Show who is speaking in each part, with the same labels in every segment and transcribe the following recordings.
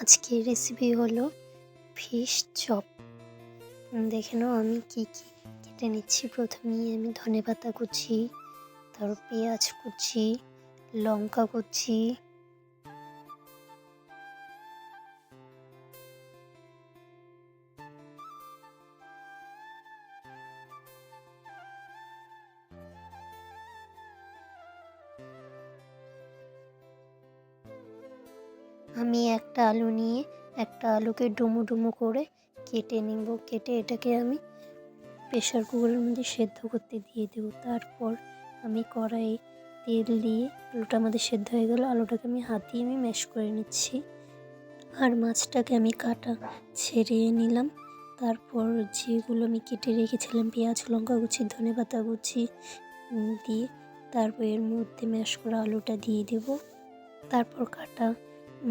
Speaker 1: আজকের রেসিপি হলো fish chop. দেখে নাও আমি কি কি কেটে নিচ্ছি। প্রথমেই আমি ধনেপাতা কুচি, তারপর পেঁয়াজ কুচি, লঙ্কা কুচি, আমি একটা আলু নিয়ে একটা আলুকে ডুমো ডুমো করে কেটে নেব। কেটে এটাকে আমি প্রেশার কুকারের মধ্যে সেদ্ধ করতে দিয়ে দেবো। তারপর আমি কড়াইয়ে তেল দিয়ে আলুটা আমাদের সেদ্ধ হয়ে গেল, আলুটাকে আমি হাত দিয়ে ম্যাশ করে নিচ্ছি। আর মাছটাকে আমি কাটা ছেড়ে নিলাম। তারপর যেগুলো আমি কেটে রেখেছিলাম পেঁয়াজ, লঙ্কা কুচি, ধনেপাতা কুচি দিয়ে তারপর এর মধ্যে ম্যাশ করা আলুটা দিয়ে দেব। তারপর কাটা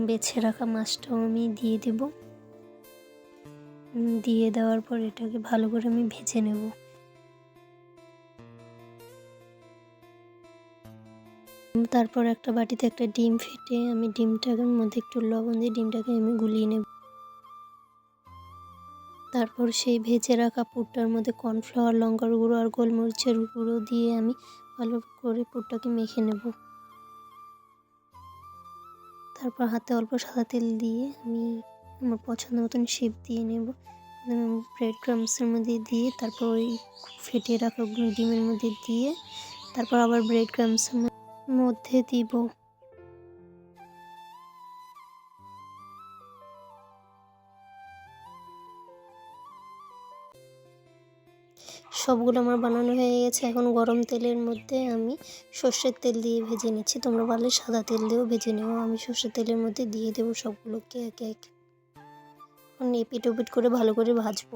Speaker 1: বেছে রাখা মাছটাও আমি দিয়ে দেব। দিয়ে দেওয়ার পর এটাকে ভালো করে আমি ভেজে নেব। তারপর একটা বাটিতে একটা ডিম ফেটে আমি ডিমটার মধ্যে একটু লবণ দিয়ে ডিমটাকে আমি গুলিয়ে নেব। তারপর সেই ভেজে রাখা পুরটার মধ্যে কর্নফ্লাওয়ার, লঙ্কার গুঁড়ো আর গোলমরিচের গুঁড়ো দিয়ে আমি ভালো করে পুরটাকে মেখে নেব। তারপর হাতে অল্প সাদা তেল দিয়ে আমি আমার পছন্দ মতন শেপ দিয়ে নেব। ব্রেড ক্রাম্বসের মধ্যে দিয়ে তারপর ওই ফেটিয়ে রাখা ডিমের মধ্যে দিয়ে তারপর আবার ব্রেড ক্রাম্বসের মধ্যে দিব। সবগুলো আমার বানানো হয়ে গেছে। এখন গরম তেলের মধ্যে আমি সর্ষের তেল দিয়ে ভেজে নিচ্ছি। তোমরা পারলে সাদা তেল দিয়েও ভেজে নেবো। আমি সর্ষের তেলের মধ্যে দিয়ে দেবো সবগুলোকে একে একে। এখন এপিট ওপিট করে ভালো করে ভাজবো।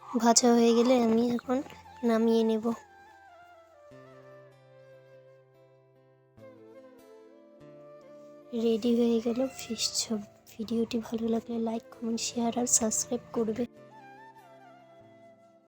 Speaker 1: ভাজা হয়ে গেলে আমি এখন নামিয়ে নেব। রেডি হয়ে গেল ফিশ চপ। ভিডিওটি ভালো লাগলে লাইক, কমেন্ট, শেয়ার আর সাবস্ক্রাইব করবে।